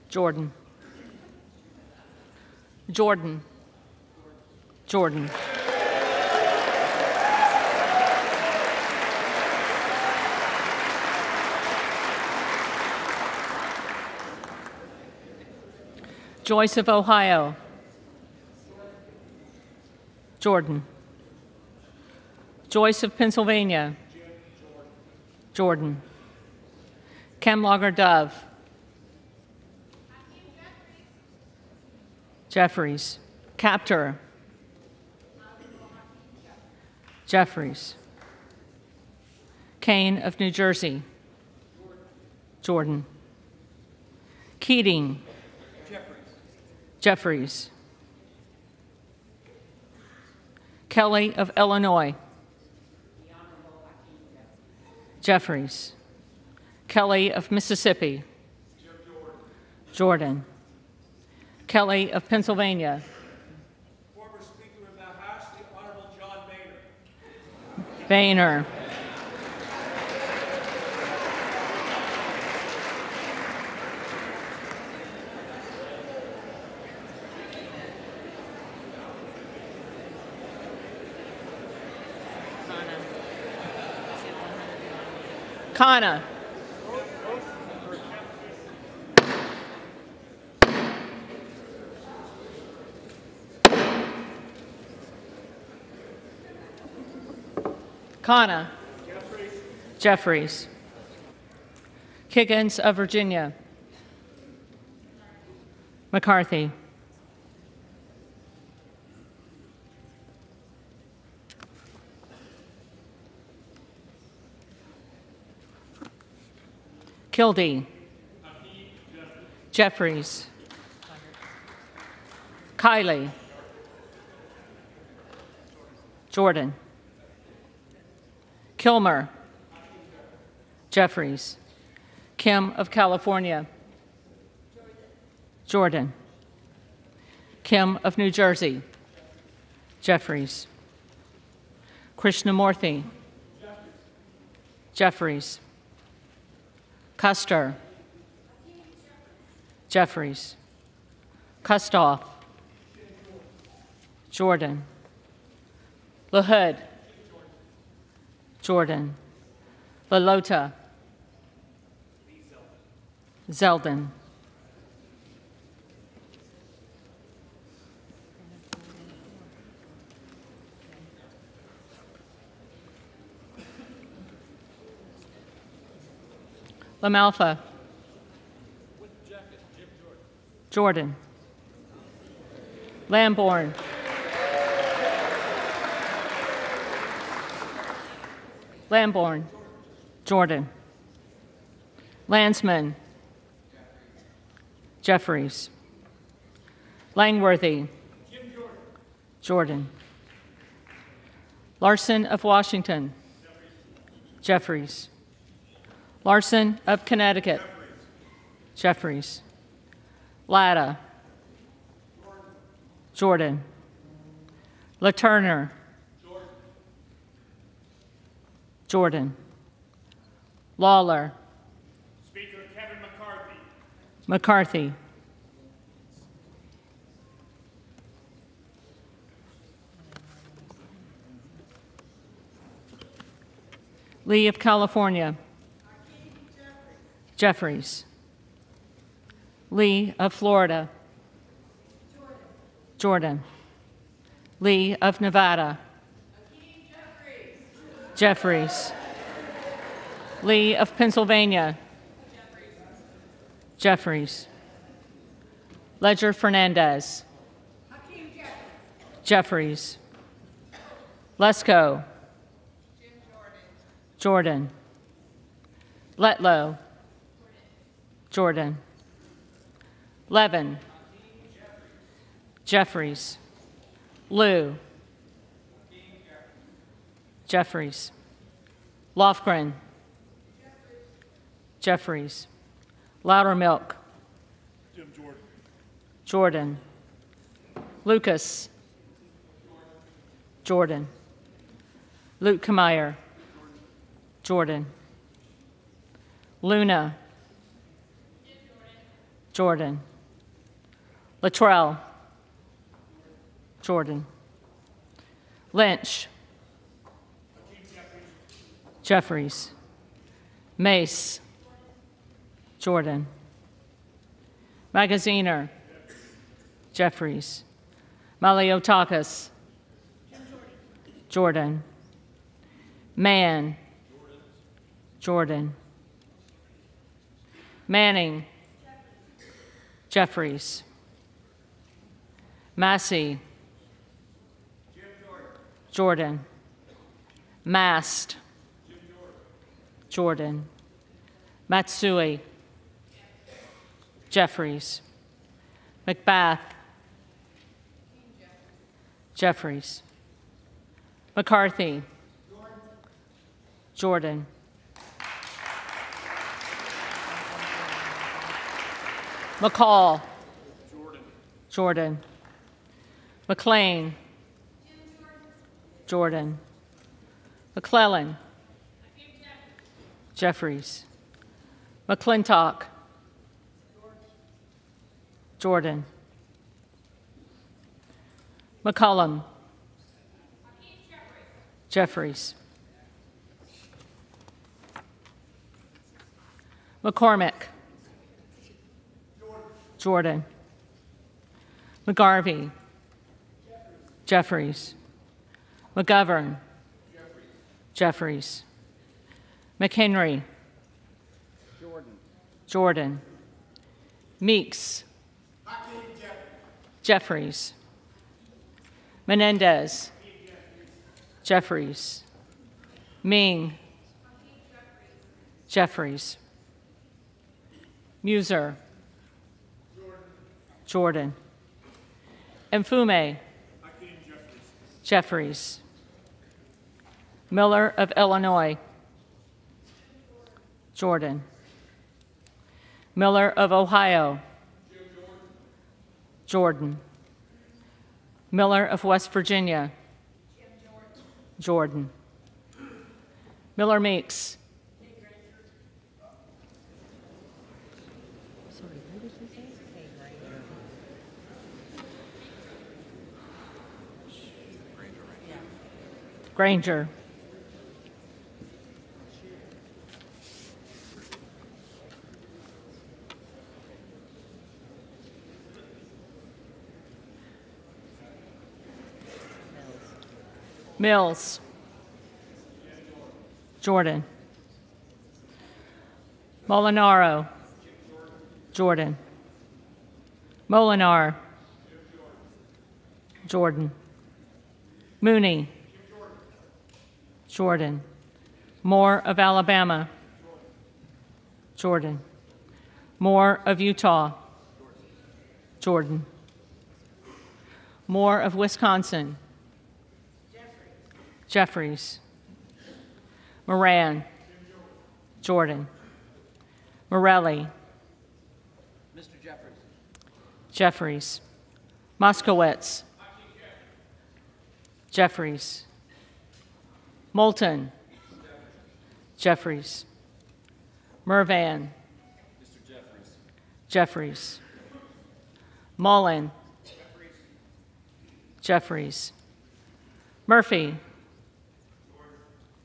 Jordan. Jordan. Jordan. Joyce of Ohio. Jordan. Joyce of Pennsylvania. Jordan. Kemlager Dove. Jeffries. Captor. Jeffries. Kane of New Jersey. Jordan. Keating. Jeffries. Kelly of Illinois. Jeffries. Kelly of Mississippi. Jordan. Kelly of Pennsylvania. Former Speaker of the House, the Honorable John Boehner. Boehner. Kana. Kana. Jeffries. Kiggins of Virginia. McCarthy. Kildee. Jeffries. Kiley. Jordan. Kilmer. Jeffries. Kim of California. Jordan. Kim of New Jersey. Jeffries. Krishnamurthy. Jeffries. Custer. Jeffries. Kustoff. Jordan. LaHood. Jordan. LaLota. Zeldin. LaMalfa. Jordan. Lamborn. Lamborn. Jordan. Landsman. Jeffries. Langworthy. Jordan. Larson of Washington. Jeffries. Larson of Connecticut. Jeffries. Latta. Jordan. LaTurner. Jordan. Lawler. Speaker Kevin McCarthy. McCarthy. Lee of California. Jeffries. Lee of Florida. Jordan. Lee of Nevada. Jeffries. Lee of Pennsylvania. Jeffries. Ledger Fernandez. Jeffries. Lesko. Jordan. Letlow. Jordan. Levin. Jeffries. Liu. Jeffries. Lofgren. Jeffries. Loudermilk. Jim Jordan. Jordan. Lucas. Jordan. Luke Kameyer. Jordan. Luna. Jordan. Luttrell. Jordan. Lynch. Jeffries. Mace. Jordan. Magaziner. Jeffries. Maliotakis. Jordan. Mann. Jordan. Manning. Jeffries. Massey. Jordan. Mast. Jordan. Matsui. Jeffries. McBath. Jeffries. McCarthy. Jordan. McCall. Jordan. McLean. Jordan. McClellan. Jeffries. McClintock. Jordan. McCollum. Jeffries. McCormick. Jordan. McGarvey. Jeffries. McGovern. Jeffries. McHenry. Jordan. Meeks. Jeffries. Menendez. Jeffries. Ming. Jeffries. Muser. Jordan. Mfume. Jeffries. Miller of Illinois. Jordan. Miller of Ohio. Jordan. Miller of West Virginia. Jordan. Miller Meeks. Granger. Mills. Jordan. Molinaro. Jordan. Molinar. Jordan. Mooney. Jordan. Moore of Alabama. Jordan. Moore of Utah. Jordan. Moore of Wisconsin. Jeffries. Moran. Jordan. Morelli. Mr. Jeffries. Jeffries. Moskowitz. Jeffries. Moulton. Jeffries. Mervan. Mr. Jeffries. Jeffries. Mullen. Jeffries. Murphy.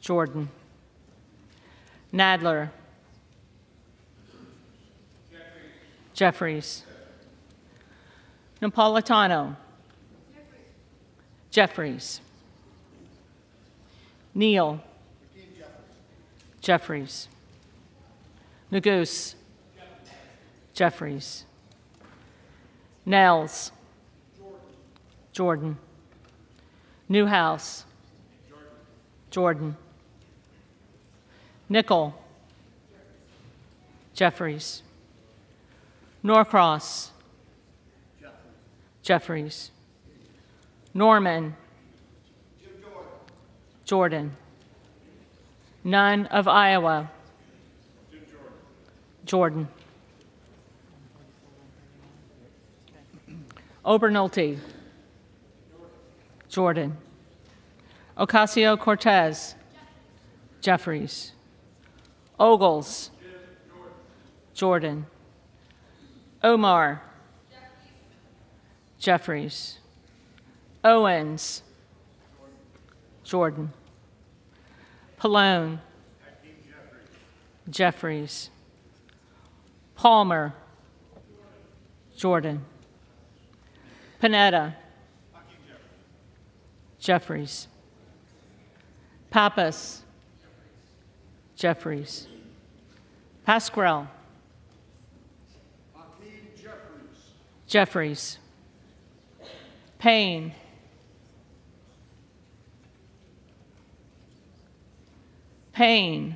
Jordan. Nadler. Jeffries. Napolitano. Jeffries. Neal. Jeffries. Nagoose. Jeffries. Nels. Jordan. Newhouse. Jordan. Nickel. Jeffries. Norcross. Jeffries. Norman. Jordan. Nunn of Iowa. Jordan. Obernolte. Jordan. Ocasio-Cortez. Jeffries. Ogles. Jordan. Omar. Jeffries. Owens. Jordan. Pallone. Jeffries. Palmer. Jordan. Panetta. Jeffries. Pappas. Jeffries. Pasquarel. Jeffries. Payne. Payne.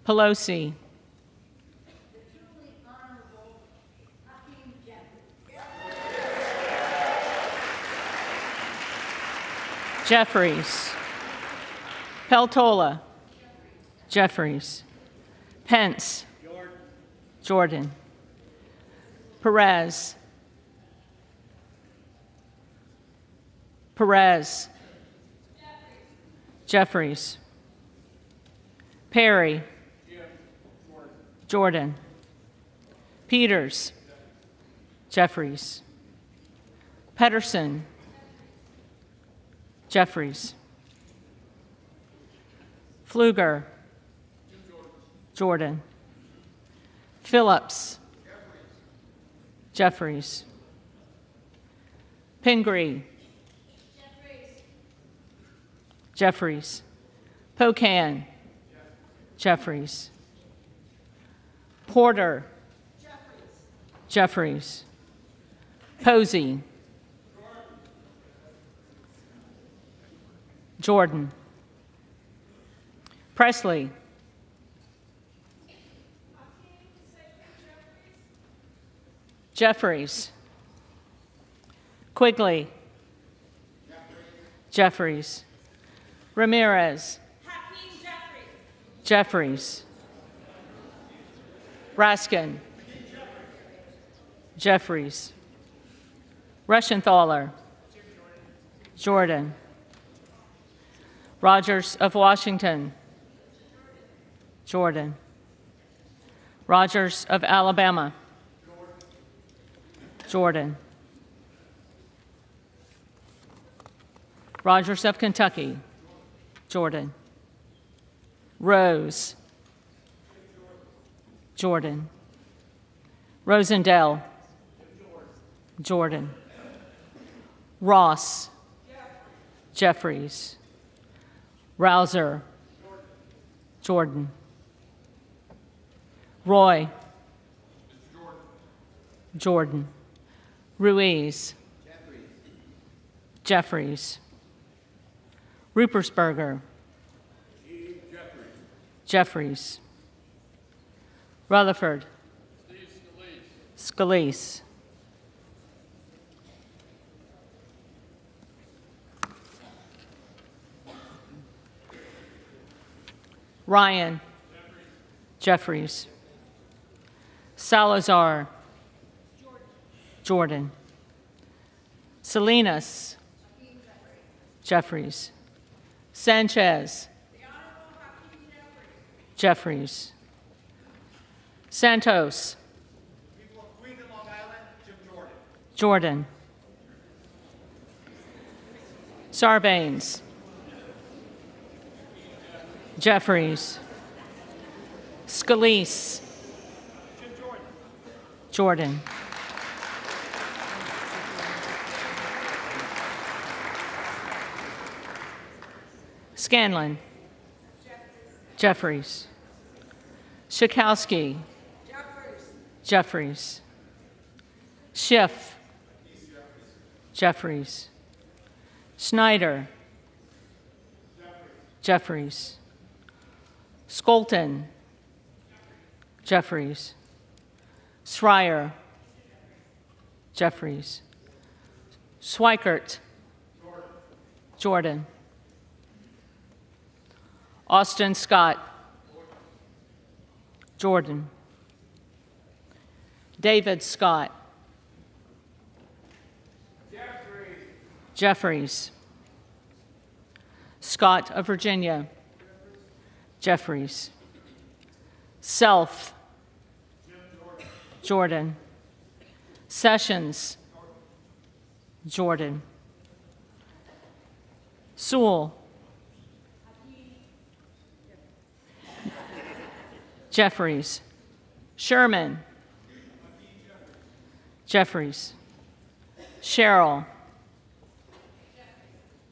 Pelosi. Jeffries. Peltola. Jeffries. Pence. Jordan. Perez. Perez. Jeffries. Perry. Jordan. Peters. Jeffries. Pedersen. Jeffries. Pfluger. Jordan. Phillips. Jeffries. Pingree. Jeffries. Pocan. Jeffries. Porter. Jeffries. Posey. Jordan. Presley. Jeffries. Quigley. Jeffries. Ramirez. Jeffries. Raskin. Jeffries. Reschenthaler. Jordan. Rogers of Washington. Jordan. Rogers of Alabama. Jordan. Rogers of Kentucky. Jordan. Rose. Jordan. Rosendale. Jordan. Ross. Jeffries. Rouser. Jordan. Roy. Jordan. Ruiz. Jeffries. Rupersberger. Jeffries. Rutherford. Scalise. Ryan. Jeffries. Salazar. Jordan. Salinas. Jeffries. Sanchez. Jeffries. Santos. People of Queens and Long Island, Jim Jordan. Jordan. Sarbanes. Jeffries. Scalise. Jim Jordan. Jordan. Scanlon. Jeffries. Schakowsky. Jeffries. Schiff. Jeffries. Schneider. Jeffries. Skolton. Jeffries. Schreier. Jeffries. Schweikert. Jordan. Austin Scott. Jordan. David Scott. Jeffries. Scott of Virginia. Jeffries. Self. Jordan. Sessions. Jordan. Sewell. Jeffries. Sherman. Jeffries. Sherrill.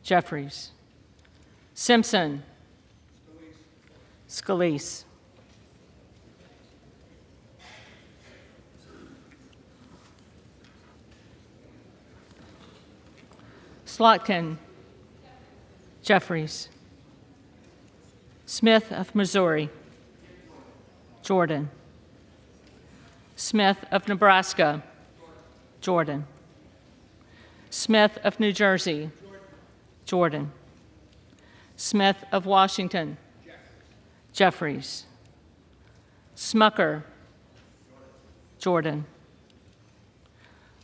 Jeffries. Simpson. Scalise. Slotkin. Jeffries. Smith of Missouri. Jordan. Smith of Nebraska. Jordan. Smith of New Jersey. Jordan. Smith of Washington. Jeffries. Smucker. Jordan.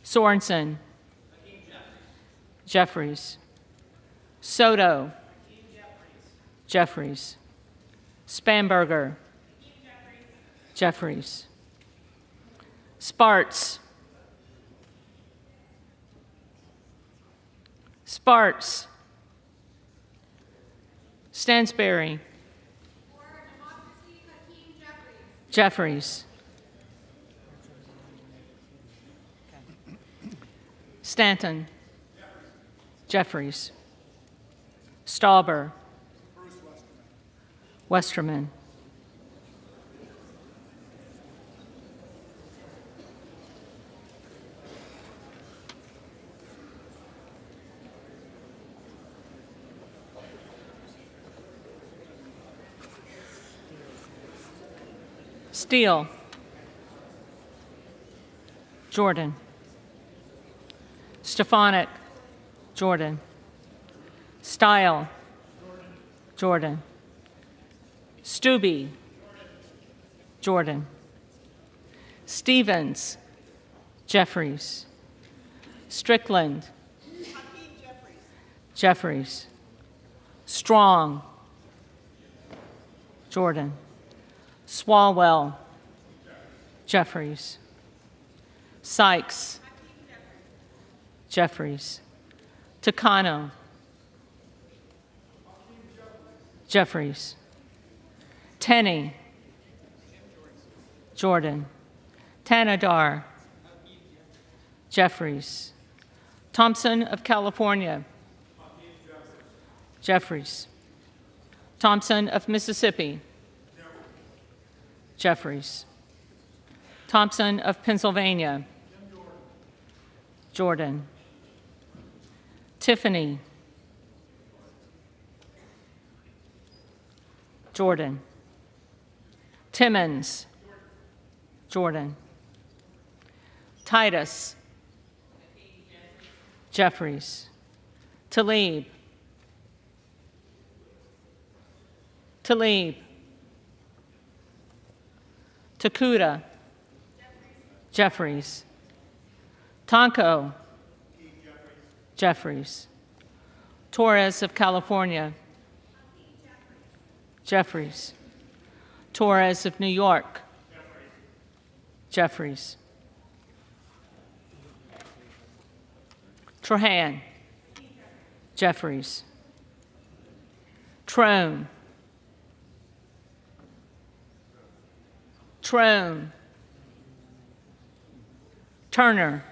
Sorensen. Jeffries. Soto. Jeffries. Spanberger. Jeffries. Sparts. Sparts. Stansberry. Jeffries. Stanton. Jeffries. Stauber. Westerman. Steele. Jordan. Stefanik. Jordan. Style. Jordan. Stubbe. Jordan. Stevens. Jeffries. Strickland. Jeffries. Strong. Jordan. Swalwell. Jeffries. Sykes. Jeffries. Takano. Jeffries. Tenney. Jordan. Tanadar. Jeffries. Thompson of California. Jeffries. Thompson of Mississippi. Jeffries. Thompson of Pennsylvania. Jordan. Tiffany. Jordan. Timmons. Jordan. Titus. Jeffries. Tlaib. Tlaib. Takuda. Jeffries. Tonko. Jeffries. Torres of California. Jeffries. Torres of New York. Jeffries. Trahan. Jeffries. Trone. Trone. Turner.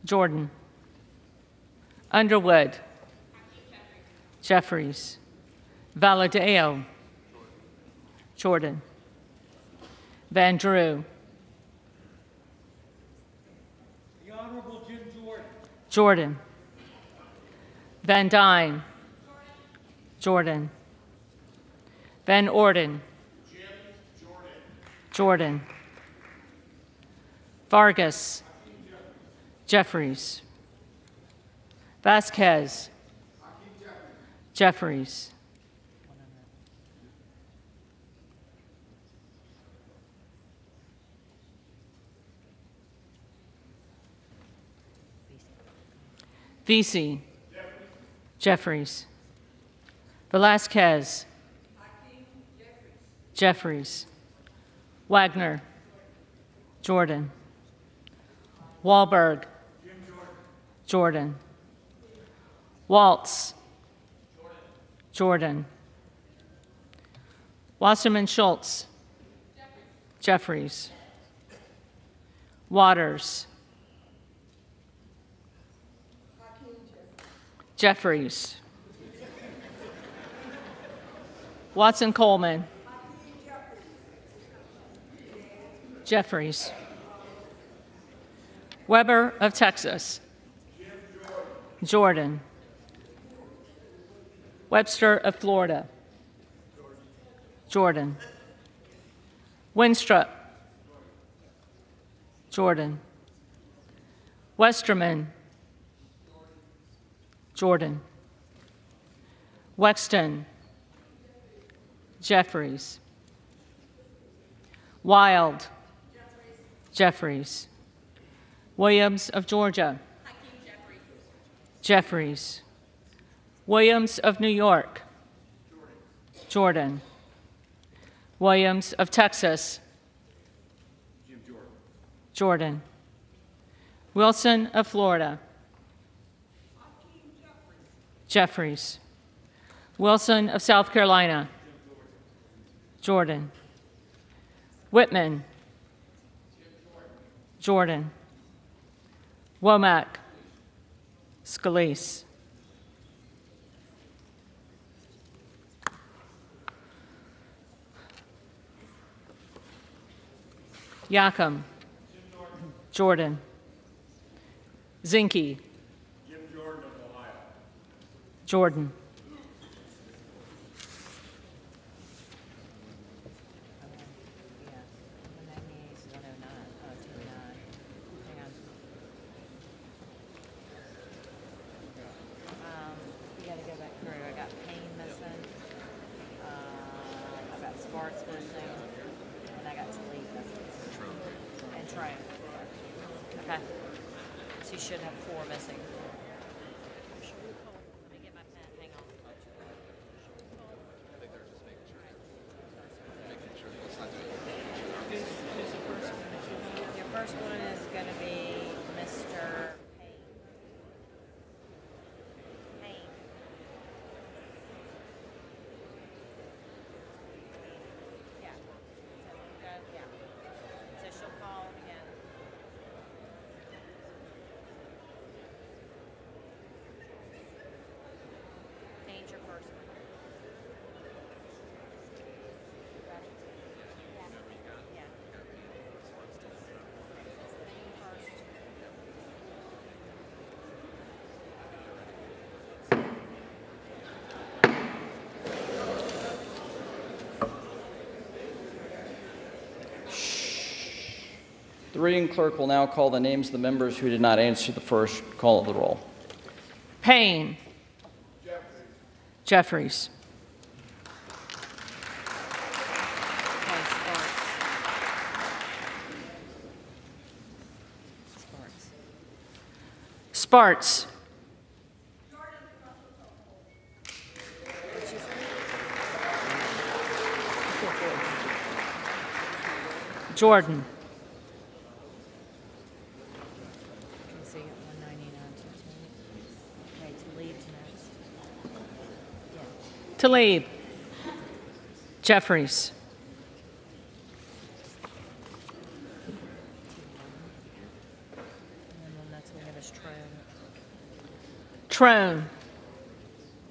Jordan. Underwood. Jeffries. Valadeo. Jordan. Van Drew. The Honorable Jim Jordan. Jordan. Van Dyne. Jordan. Van Orden. Jordan. Vargas. Jeffries. Vasquez. Jeffries. Vesey. Jeffries. Velasquez. Jeffries. Wagner. Jordan. Wahlberg. Jordan. Waltz. Jordan. Wasserman Schultz. Jeffries. Waters. Jeffries. Watson Coleman. Jeffries. Weber of Texas. Jordan. Webster of Florida. Jordan. Winstrup. Jordan. Westerman. Jordan. Wexton. Jeffries. Wild. Jeffries. Williams of Georgia. Jeffries. Williams of New York. Jordan. Williams of Texas. Jordan. Wilson of Florida. Jeffries. Wilson of South Carolina. Jordan. Whitman. Jordan. Womack. Scalise. Yacom. Jordan. Zinke. Jim Jordan of Ohio. Jordan. You gotta go back through. I got Payne missing. I got Sparks missing. And I got Talib missing. And Trey. Okay. So you should have 4 missing. Let me get my pen. Hang on. Your first one is going to be Mr. Payne. Payne. Yeah. Yeah. So she'll call him again. Payne's your first one. Ready? Yeah. Yeah. Payne first. The reading clerk will now call the names of the members who did not answer the first call of the roll. Payne. Jeffries. Okay, Sparks. Sparts. Jordan. Okay, so you got 199 to Okay, Talib's next. Yeah. Talib. Jeffries. And then the next one we have is Trone. Trone.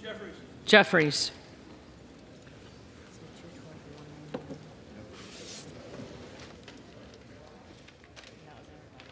Jeffries. Jeffries. So 212, 199. That was everybody.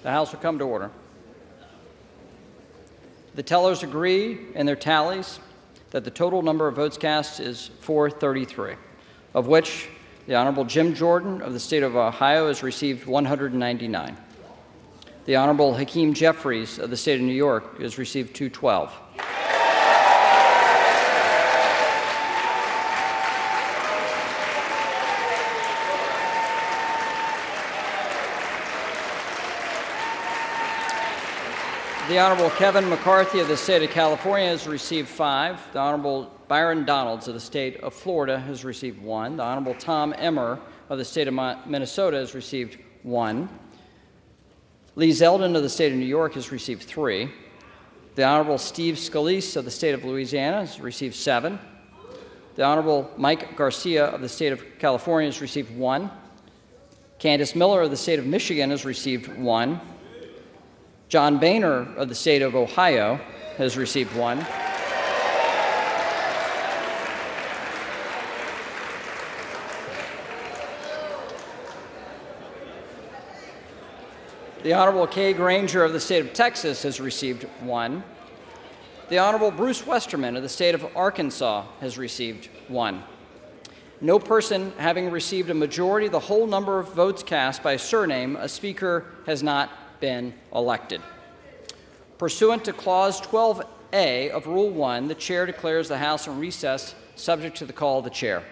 The House will come to order. The tellers agree in their tallies that the total number of votes cast is 433, of which the Honorable Jim Jordan of the state of Ohio has received 199. The Honorable Hakeem Jeffries of the state of New York has received 212. The Honorable Kevin McCarthy of the state of California has received 5. The Honorable Byron Donalds of the state of Florida has received 1. The Honorable Tom Emmer of the state of Minnesota has received 1. Lee Zeldin of the state of New York has received 3. The Honorable Steve Scalise of the state of Louisiana has received 7. The Honorable Mike Garcia of the state of California has received 1. Candace Miller of the state of Michigan has received 1. John Boehner of the state of Ohio has received 1. The Honorable Kay Granger of the state of Texas has received 1. The Honorable Bruce Westerman of the state of Arkansas has received 1. No person having received a majority of the whole number of votes cast by surname, a speaker has not been elected. Pursuant to Clause 12A of Rule 1, the chair declares the House in recess subject to the call of the chair.